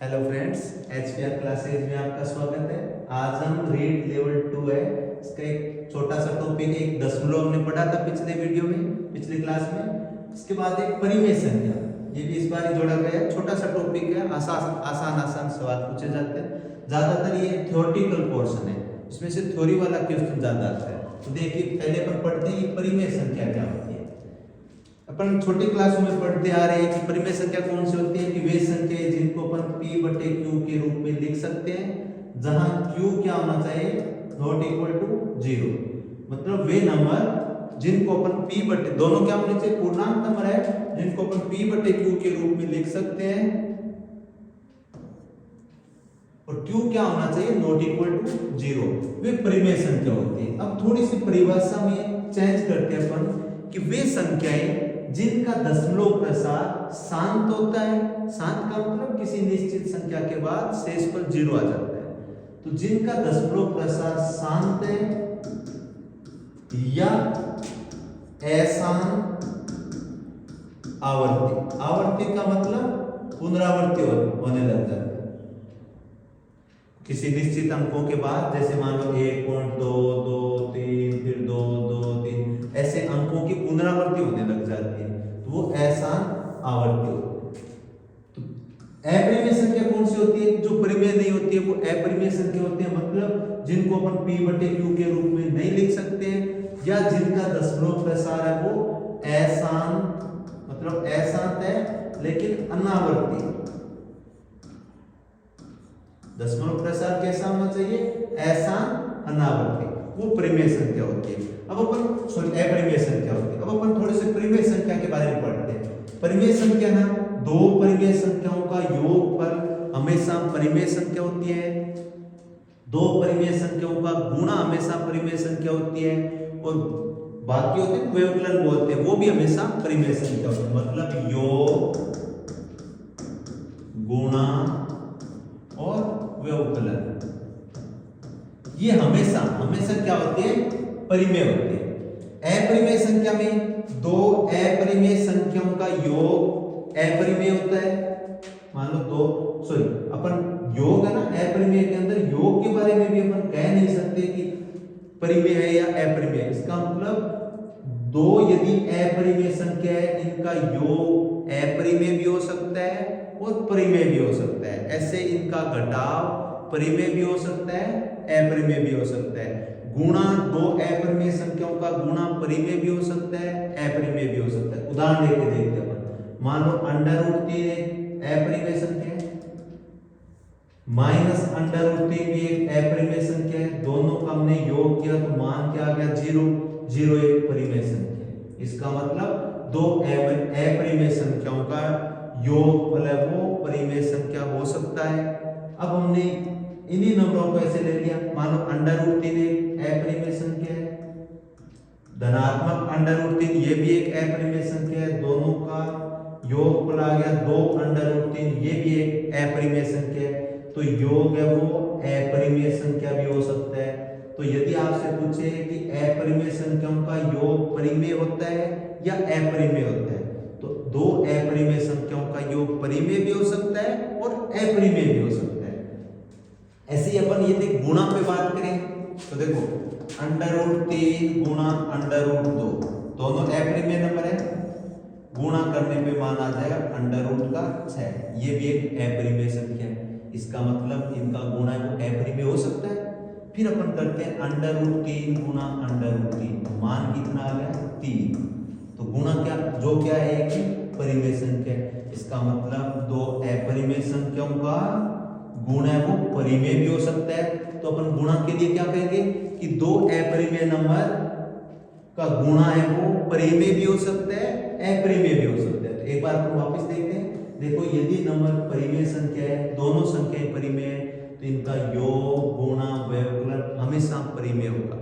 Hello friends, HPR classes में आपका स्वागत है। आज हम रीड लेवल 2 है, इसका एक छोटा सा टॉपिक है। एक दशमलव हमने पढ़ा था पिछले वीडियो में, पिछली क्लास में। इसके बाद एक परिमेय संख्या, ये भी इस बार ही जोड़ा गया है। छोटा सा टॉपिक है, आसान सवाल पूछे जाते हैं। ज्यादातर ये थ्योरेटिकल पोर्शन है, इसमें से थ्योरी वाला क्वेश्चन ज्यादा आता है। तो देखिए, पहले अपन पढ़ते हैं परिमेय संख्या क्या होती है। अपन छोटी क्लासों में पढ़ते आ रहे हैं कि परिमेय संख्या कौन सी होती है, कि वे संख्या जिनको अपन p/q के रूप में लिख सकते हैं, जहां q क्या होना चाहिए, नॉट इक्वल टू 0। मतलब वे नंबर जिनको अपन p/ दोनों क्या होने चाहिए, पूर्णांक नंबर है, जिनको अपन p/q के रूप में लिख सकते हैं, और q क्या होना चाहिए, नॉट इक्वल टू 0। वे परिमेय संख्या होती है। अब थोड़ी सी परिभाषा में चेंज करते हैं अपन कि वे संख्याएं जिनका दशमलव प्रसार शांत होता है। शांत का मतलब किसी निश्चित संख्या के बाद शेष पर 0 आ जाता है। तो जिनका दशमलव प्रसार शांत है या अशांत आवर्ती, आवर्ती का मतलब पुनरावृत्ति होने लग जाता है किसी निश्चित अंकों के बाद। जैसे मान लो 1.2, 2, 3, फिर 2, 2, 3, ऐसे अंकों की पुनरावृत्ति होने लग जाती है, तो वो अशांत आवर्ती होती है। तो अपरिमेय संख्या कौन सी होती है, जो परिमेय नहीं होती है, वो अपरिमेय संख्या होती है। मतलब जिनको अपन p/q के रूप में नहीं लिख सकते हैं, या जिनका दशमलव प्रसार है वो अशांत, मतलब अशांत है लेकिन अनावर्ती। दशमलव प्रसार कैसा होना चाहिए, अशांत अनावर्ती, वो परिमेय संख्या होती है। अब अपन अपरिमेय संख्या होती है। अब अपन थोड़े से परिमेय संख्या के बारे में पढ़ते हैं। परिमेय संख्या ना, दो परिमेय संख्याओं का योगफल हमेशा परिमेय संख्या होती है। दो परिमेय संख्याओं का गुणा हमेशा परिमेय संख्या होती है, और बाकी होते हैं व्यवकलन बोलते हैं, वो भी हमेशा परिमेय संख्या होती है। मतलब योग, गुणा और व्यवकलन, ये हमेशा हमेशा क्या होते हैं, परिमेय होते हैं। अपरिमेय संख्या में दो अपरिमेय संख्याओं का योग अपरिमेय होता है। मान लो अपन योग है ना, अपरिमेय के अंदर योग के बारे में भी अपन कह नहीं सकते कि परिमेय है या अपरिमेय। इसका मतलब दो यदि अपरिमेय संख्या है, इनका योग अपरिमेय भी हो सकता है और परिमेय भी हो सकता है। ऐसे इनका घटाव परिमेय भी हो सकता है, अपरिमेय भी हो सकता है। गुणा, दो अपरिमेय संख्याओं का गुणा परिमेय भी हो सकता है, अपरिमेय भी हो सकता है। उदाहरण लेके देखते हैं अपन। मान लो √3 अपरिमेय संख्या है, -√3 भी एक अपरिमेय संख्या है। दोनों का हमने योग किया तो मान क्या आ गया, 0। 0 एक परिमेय संख्या है। इसका मतलब दो अपरिमेय संख्याओं का योगफल है वो परिमेय संख्या हो सकता है। अब हमने इन्हीं नंबरों को ऐसे ले लिया। मान लो √3 एक अपरिमेय संख्या है, धनात्मक √3 ये भी एक अपरिमेय संख्या है। दोनों का योगफल आ गया 2√3, ये भी एक अपरिमेय संख्या है। तो योग है वो अपरिमेय संख्या भी हो सकता है। तो यदि आपसे पूछे कि अपरिमेय संख्याओं का योग परिमेय होता है या अपरिमेय होता है, तो दो अपरिमेय संख्याओं का योग परिमेय भी हो सकता है और अपरिमेय भी हो सकता है। ऐसे ही अपन यदि गुणा पे बात करें तो देखो, √3 गुणा √2 दोनों अपरिमेय नंबर है। गुणा करने पे मान आ जाएगा √6, ये भी एक अपरिमेय संख्या है। इसका मतलब इनका गुणा वो अपरिमेय हो सकता है। फिर अपन करते हैं √3 गुणा √3, तो मान कितना आ गया, 3। तो गुणा क्या है, एक परिमेय संख्या है। इसका मतलब दो अपरिमेय संख्याओं का गुणा है वो परिमेय भी हो सकता है। तो अपन गुणा के लिए क्या कहेंगे कि दो अपरिमेय नंबर का गुणा है वो परिमेय भी हो सकता है, अपरिमेय भी हो सकता है। तो एक बार अपन वापस देखते हैं। देखो, यदि नंबर परिमेय संख्या है, दोनों संख्याएं परिमेय है, तो इनका योग, गुणा, व्यवकलन हमेशा परिमेय होगा।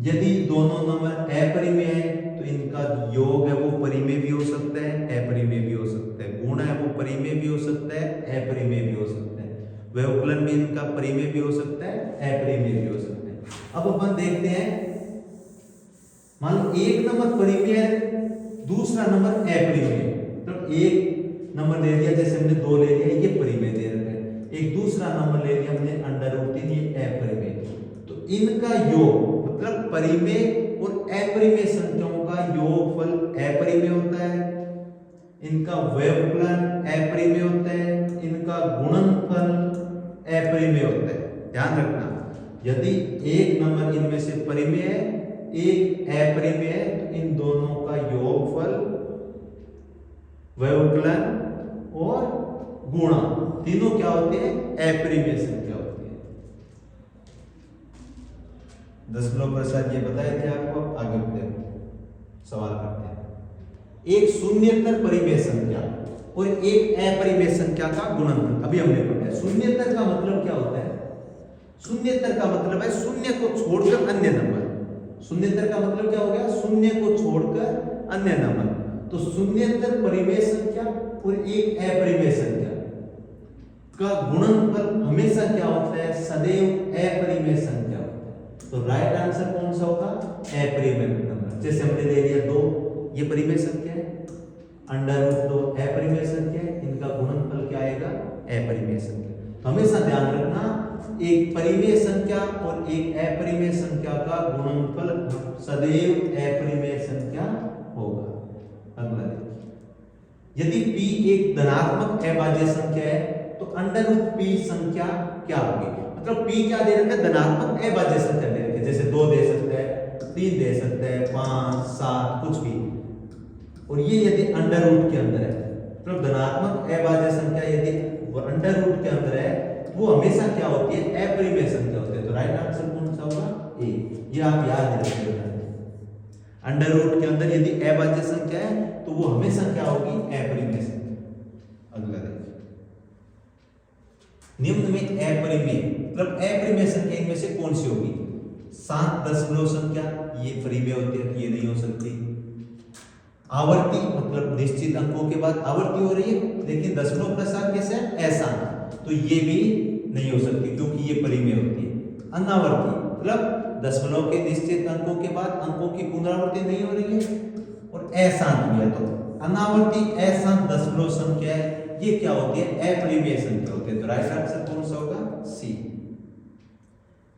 यदि दोनों नंबर अपरिमेय है तो इनका योग है वो परिमेय भी हो सकता है, अपरिमेय भी हो सकता है। गुणा है वो परिमेय भी हो सकता है, अपरिमेय भी हो सकता है। व्यवकलन भी इनका परिमेय भी हो सकता है, अपरिमेय भी हो सकता है। अब अपन देखते हैं, मान लो एक नंबर परिमेय है, दूसरा नंबर अपरिमेय। तो एक नंबर ले लिया, जैसे हमने 2 ले लिया, ये परिमेय दे दूसरा नंबर ले लिया हमने √3, ये अपरिमेय। तो इनका योग मतलब परिमेय और अपरिमेय संख्याओं का योगफल अपरिमेय होता है, इनका व्यवकलन अपरिमेय होता है, इनका गुणनफल अपरिमेय होता है। ध्यान रखना, यदि एक नंबर इनमें से परिमेय है, एक अपरिमेय है, तो इन दोनों का योगफल, व्यवकलन और गुणा तीनों क्या होते हैं? अपरिमेय संख्या होती है। दशमलव प्रसाद ये बताए थे आपको। आगे देखो, सवाल करते हैं। एक शून्येतर परिमेय संख्या और एक अपरिमेय संख्या का गुणनफल। अभी हमने पढ़ा। शून्येतर का मतलब क्या होता है? शून्येतर का मतलब है शून्य को छोड़कर अन्य नंबर। शून्येतर का मतलब क्या हो गया? शून्य को छोड़कर अन्य नंबर। तो शून्येतर परिमेय संख्या और एक अपरिमेय संख्या का गुणनफल हमेशा क्या होता है? सदैव अपरिमेय संख्या होता है। तो राइट आंसर कौन सा होगा? अपरिमेय नंबर। जैसे हमने ले लिया 2, ये परिमेय संख्या है, √2 अपरिमेय संख्या है, इनका गुणनफल क्या आएगा? अपरिमेय संख्या। तो हमेशा ध्यान रखना, एक परिमेय संख्या और एक अपरिमेय संख्या का गुणनफल सदैव अपरिमेय संख्या होगा। अगला देखिए, यदि p एक धनात्मक अभाज्य संख्या है तो √p संख्या क्या होगी? मतलब p क्या दे रखा है? धनात्मक अभाज्य संख्या दे रखी है। जैसे 2 दे सकते हैं, 3 दे सकते हैं, 5, 7, कुछ भी। और ये यदि √के अंदर है, तो धनात्मक अभाज्य संख्या यदि √के अंदर है, वो हमेशा क्या होती है? अपरिमेय संख्या होती है। तो राइट आंसर कौन सा होगा? ए। ये आप याद रखिएगा, √के अंदर यदि अभाज्य संख्या है तो वो हमेशा क्या होगी? अपरिमेय संख्या। अगला देखिए, निम्न में अपरिमेय मतलब अपरिमेय संख्या इनमें से कौन सी होगी? 7 दशमलव संख्या, ये परिमेय होती है, ये नहीं हो सकती। आवर्ती मतलब निश्चित अंकों के बाद आवर्ती हो रही है, लेकिन दशमलव प्रसार कैसे है? ऐसा, तो ये भी नहीं हो सकती क्योंकि ये परिमेय होती है। अनावर्ती मतलब दशमलव के निश्चित अंकों के बाद अंकों की पुनरावृत्ति नहीं हो रही है। और अशांत भी है, तो अनावर्ती अशांत दशमलव संख्या है, ये क्या होती है? अपरिमेय संख्या होती है। तो राइट आंसर कौन सा होगा? सी।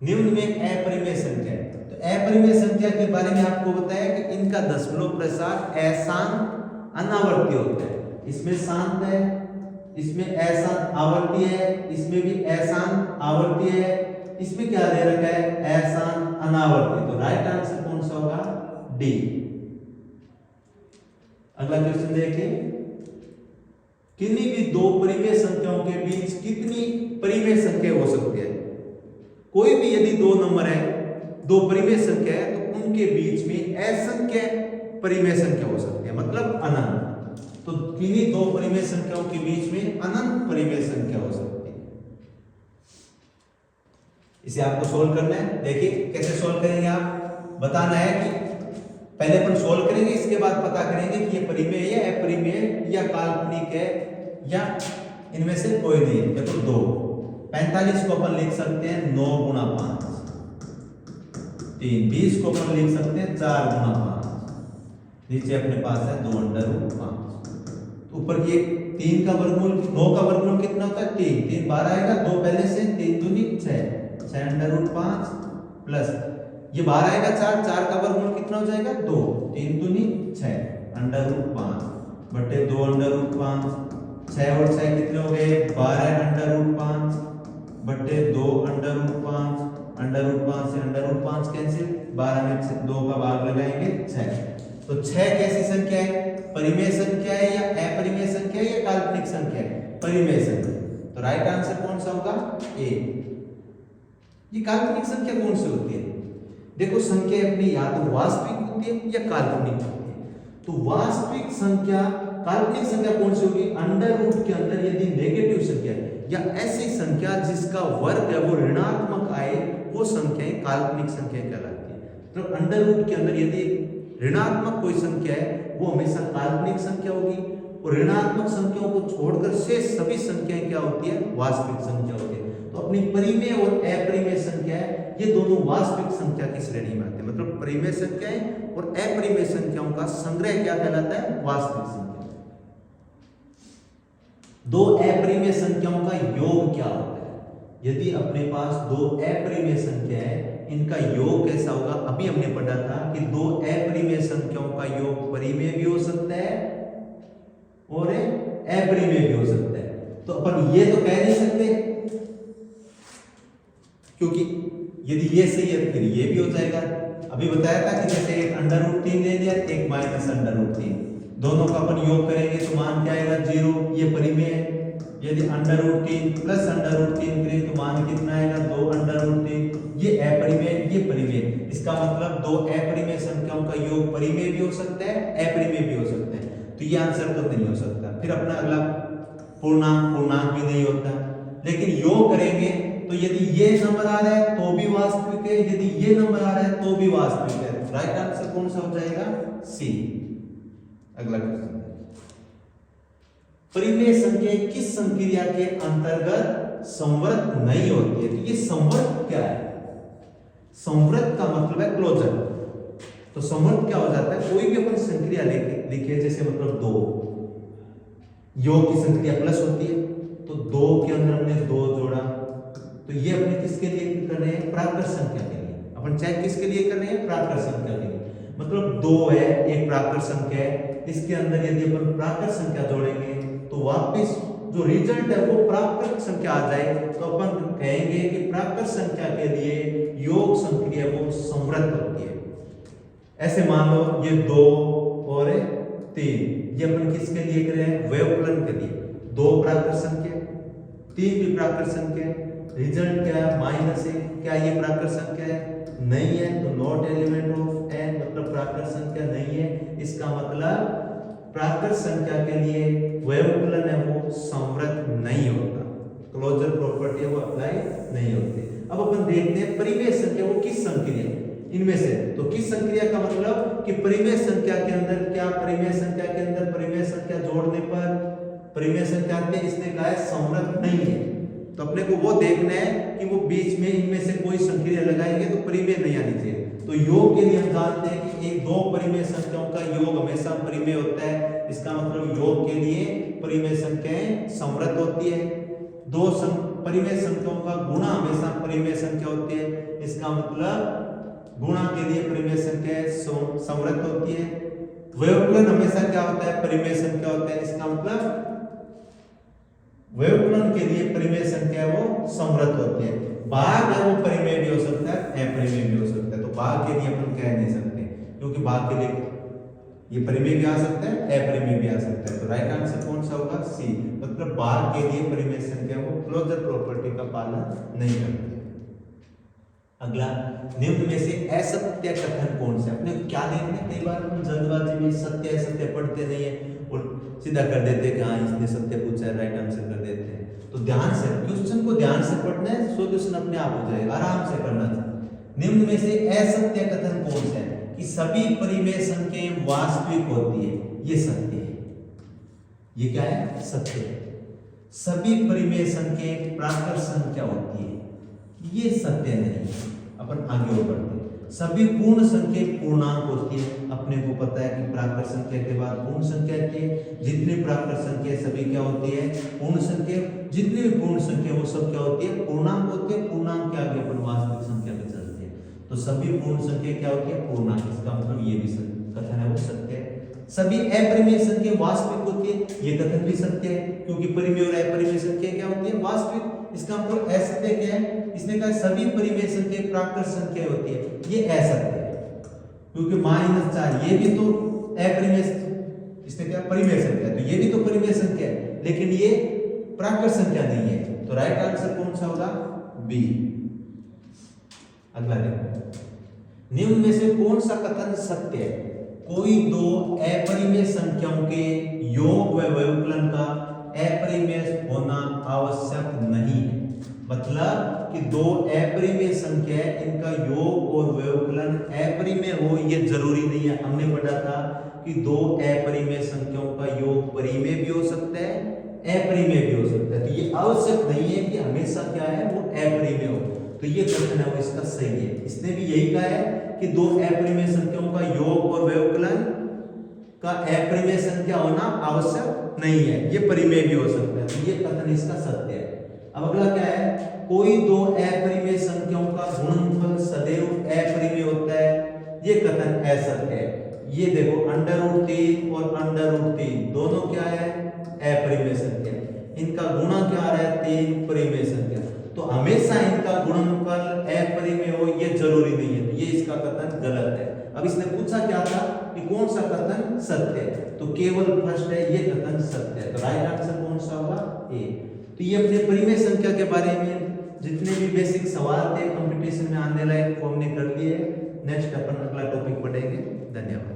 निम्न में अपरिमेय संख्या है, तो अपरिमेय संख्या के बारे में आपको बताया कि इनका दशमलव प्रसार अशांत अनावर्ती होता है। इसमें शांत है, इसमें अशांत आवर्ती है, इसमें भी अशांत आवर्ती है, इसमें क्या दे रखा है? अशांत अनावर्ती। तो राइट आंसर कौन सा होगा? डी। अगला क्वेश्चन देखिए, किन्हीं भी दो परिमेय संख्याओं के बीच कितनी परिमेय संख्या हो सकती है? कोई भी यदि दो नंबर है, दो परिमेय संख्या है, तो उनके बीच में असंख्य परिमेय संख्या हो सकती है, मतलब अनंत। तो किन्हीं दो परिमेय संख्याओं के बीच में अनंत परिमेय संख्या हो सकती है। इसे आपको सोल्व करना है। देखिए कैसे सोल्व करेंगे आप, बताना है कि पहले अपन सोल्व करेंगे, इसके बाद पता करेंगे कि ये परिमेय है या अपरिमेय या काल्पनिक है या इनमें से कोई नहीं है। देखो 2, 45 को अपन लिख सकते हैं 9 गुणा 5, 3, 20 को अपन लिख सकते हैं 4 गुणा 5, नीचे अपने पास है 2√5। ऊपर ये 3 का वर्गमूल, 9 का वर्गमूल कितना होता है? 3, 3 12 आएगा, 2 पहले से, 3 दूनी 6, 6√5 प्लस ये 12 आएगा 4, 4 का वर्गमूल कितना हो जाएगा? 2, 3 दूनी 6 √5 बटे 2√5, 6 और 6 कितने हो गए? 12√5 बटे 2√5, √5 से √5 कैंसिल, 12 में 2 का भाग लगाएंगे 6। तो 6 कैसी संख्या है? परिमेय संख्या है या अपरिमेय संख्या है या काल्पनिक संख्या है? परिमेय संख्या। तो राइट आंसर कौन सा होगा? ए। ये काल्पनिक संख्या कौन सी होती है? देखो संख्या अपनी या तो वास्तविक होती है या काल्पनिक होती है। तो वास्तविक संख्या, काल्पनिक संख्या कौन सी होगी? √ के अंदर यदि नेगेटिव संख्या या ऐसी संख्या जिसका वर्ग है वो ऋणात्मक आए, वो संख्याएं काल्पनिक संख्या कहलाती है। तो √ के अंदर यदि ऋणात्मक कोई संख्या है वो हमेशा काल्पनिक संख्या होगी, और ऋणात्मक संख्याओं को छोड़कर शेष सभी संख्याएं क्या होती है? वास्तविक संख्या होती है। तो अपनी परिमेय और अपरिमेय संख्या है, ये दोनों वास्तविक संख्या की श्रेणी में आते हैं। मतलब परिमेय संख्याएं और अपरिमेय संख्याओं का संग्रह क्या कहलाता है? वास्तविक संख्या। दो अपरिमेय संख्याओं का योग क्या होता है? यदि अपने पास दो अपरिमेय संख्या है, इनका योग कैसा होगा? अभी हमने पढ़ा था कि दो अपरिमेय संख्याओं का योग परिमेय भी हो सकता है और अपरिमेय भी हो सकता है। तो अपन ये तो कह नहीं सकते, क्योंकि यदि ये सही है तो फिर ये भी हो जाएगा। अभी बताया था कि जैसे एक √3 ले लिया, एक -√3, दोनों का अपन योग करेंगे तो मान क्या आएगा? 0। ये परिमेय है। यदि √3 प्लस √3 करें तो मान कितना आएगा? 2√3। ये अपरिमेय, ये परिमेय। इसका मतलब दो अपरिमेय संख्याओं का योग परिमेय भी हो सकता है, अपरिमेय भी हो सकता है। तो ये आंसर तो नहीं हो सकता। फिर अपना अगला पूर्णांक भी नहीं होता। लेकिन योग करेंगे तो यदि ये नंबर आ रहा है तो भी वास्तविक है, यदि ये नंबर आ रहा है तो भी वास्तविक है। राइट आंसर कौन सा हो जाएगा? सी। अगला क्वेश्चन, परिमेय संख्या किस संक्रिया के अंतर्गत संवृत नहीं होती है? तो ये संवृत क्या है? संवृत का मतलब है क्लोजर। तो संवृत क्या हो जाता है? कोई भी अपन संक्रिया लिखे, जैसे मतलब 2, योग की संक्रिया प्लस होती है, तो 2 के अंदर हमने 2 जोड़ा, तो ये अपने किसके लिए कर रहे हैं? प्राकृत संख्या के लिए। अपन चेक किसके लिए कर रहे हैं? प्राकृत संख्या के लिए। मतलब 2 है, एक प्राकृत संख्या है, इसके अंदर यदि अपन प्राकृत संख्या जोड़ेंगे तो वापस जो रिजल्ट है वो प्राकृत संख्या आ जाए, तो अपन कहेंगे कि प्राकृत संख्या के लिए योग संक्रिया वो संवृत होती है। ऐसे मान लो ये 2 और 3, ये अपन किसके लिए कर रहे हैं? व्यवकलन के लिए। 2 प्राकृत संख्या, 3 भी प्राकृत संख्या, रिजल्ट क्या है? माइनस है। क्या ये प्राकृत संख्या है? नहीं है, तो नॉट एलिमेंट ऑफ n, मतलब प्राकृत संख्या नहीं है। इसका मतलब प्राकृत संख्या के लिए व्यवकलन है वो संवृत नहीं होता, क्लोजर प्रॉपर्टी वो अप्लाई नहीं होती। अब अपन देखते हैं परिमेय संख्या वो किस संक्रिया इनमें से। तो किस संक्रिया का मतलब कि परिमेय संख्या के अंदर क्या? परिमेय संख्या के अंदर परिमेय संख्या जोड़ने पर परिमेय संख्या में इसने कहा है संवृत नहीं है, तो अपने को वो देखना है कि वो बीच में इनमें से कोई संक्रिया लगाएंगे तो परिमेय नहीं आनी चाहिए। तो योग के लिए हम जानते हैं कि एक 2 परिमेय संख्याओं का योग हमेशा परिमेय होता है। इसका मतलब योग के लिए परिमेय संख्याएं संवृत होती है। 2 परिमेय संख्याओं का गुणा हमेशा परिमेय संख्या होती है। इसका मतलब गुणा के लिए परिमेय संख्याएं संवृत होती है। व्यवकलन हमेशा क्या होता है? परिमेय संख्या होता है। इसका मतलब व्यवकलन के लिए परिमेय संख्या वो संवृत होती है। भाग है वो परिमेय भी हो सकता है, अपरिमेय भी हो सकता है। तो भाग के लिए अपन कह नहीं सकते, क्योंकि भाग के लिए ये परिमेय भी आ सकता है, अपरिमेय भी आ सकता है। तो राइट आंसर कौन सा होगा? सी। मतलब भाग के लिए परिमेय संख्या वो क्लोजर प्रॉपर्टी का पालन नहीं करती। अगला, निम्न में से असत्य कथन कौन से? अपने क्या देखना है? कई बार हम जल्दबाजी में सत्य असत्य पढ़ते नहीं है और सीधा कर देते हैं कि हाँ इसने सत्य पूछा है, राइट आंसर कर देते हैं। तो ध्यान से क्वेश्चन को ध्यान से पढ़ना है, सॉल्यूशन अपने आप हो जाएगा, आराम से करना चाहिए। निम्न में से असत्य कथन कौन सा है? कि सभी परिमेय संख्याएं वास्तविक होती है, ये सत्य है। ये क्या है? सत्य है। सभी परिमेय संख्याएं प्राकृत संख्या होती है, ये सत्य नहीं है। अपन आगे और बढ़ते हैं। सभी पूर्ण संख्या पूर्णांक होती है। अपने को पता है कि प्राकृत संख्या के बाद पूर्ण संख्या आती है। जितनी प्राकृत संख्या सभी क्या होती है? पूर्ण संख्या। जितनी भी पूर्ण संख्या वो सब क्या होती है? पूर्णांक होती है। पूर्णांक के आगे अपन वास्तविक संख्या पे चलते हैं, तो सभी पूर्ण संख्या क्या होती है? पूर्णांक। इसका मतलब ये भी कथन है वो सत्य है। सभी अपरिमेय संख्या वास्तविक होती है, ये कथन भी सत्य है, क्योंकि परिमेय और अपरिमेय संख्या क्या होती है? वास्तविक। इसका मतलब असत्य क्या है? इसने कहा सभी परिमेय संख्या प्राकृत संख्या होती है, ये असत्य है, क्योंकि -4 ये भी तो अपरिमेय, इसने क्या? परिमेय संख्या, तो ये भी तो परिमेय संख्या है, लेकिन ये प्राकृत संख्या नहीं है। तो राइट आंसर कौन सा होगा? बी। अगला देखो, निम्न में से कौन सा कथन सत्य है? कोई 2 अपरिमेय संख्याओं के योग व व्यवकलन का अपरिमेय होना आवश्यक नहीं है। मतलब कि 2 अपरिमेय संख्या है, इनका योग और व्यवकलन अपरिमेय हो ये जरूरी नहीं है। हमने पढ़ा था कि 2 अपरिमेय संख्याओं का योग परिमेय भी हो सकता है, अपरिमेय भी हो सकता है। तो ये आवश्यक नहीं है कि हमेशा क्या है? वो अपरिमेय हो। तो ये कथन है वो इसका सही है। इसने भी यही कहा है कि 2 अपरिमेय संख्याओं का योग और व्यवकलन का अपरिमेय संख्या होना आवश्यक नहीं है, ये परिमेय भी हो सकता है। तो ये कथन इसका सत्य है। अब अगला क्या है? कोई दो अपरिमेय संख्याओं का गुणनफल सदैव अपरिमेय होता है, ये कथन असत्य है। ये देखो √3 और √3 दोनों क्या है? अपरिमेय संख्या। इनका गुणा क्या आ रहा है? 3 परिमेय संख्या। तो हमेशा इनका गुणनफल अपरिमेय हो ये जरूरी नहीं है, ये इसका कथन गलत है। अब इसने पूछा क्या था कि कौन सा कथन सत्य है, तो केवल फर्स्ट है, ये कथन सत्य है। तो राइट आंसर कौन सा होगा? ए। तो ये अपने परिमेय संख्या के बारे में जितने भी बेसिक सवाल थे कंपटीशन में आने लायक वो हमने कर लिए। नेक्स्ट अपन अगला टॉपिक पढ़ेंगे। धन्यवाद।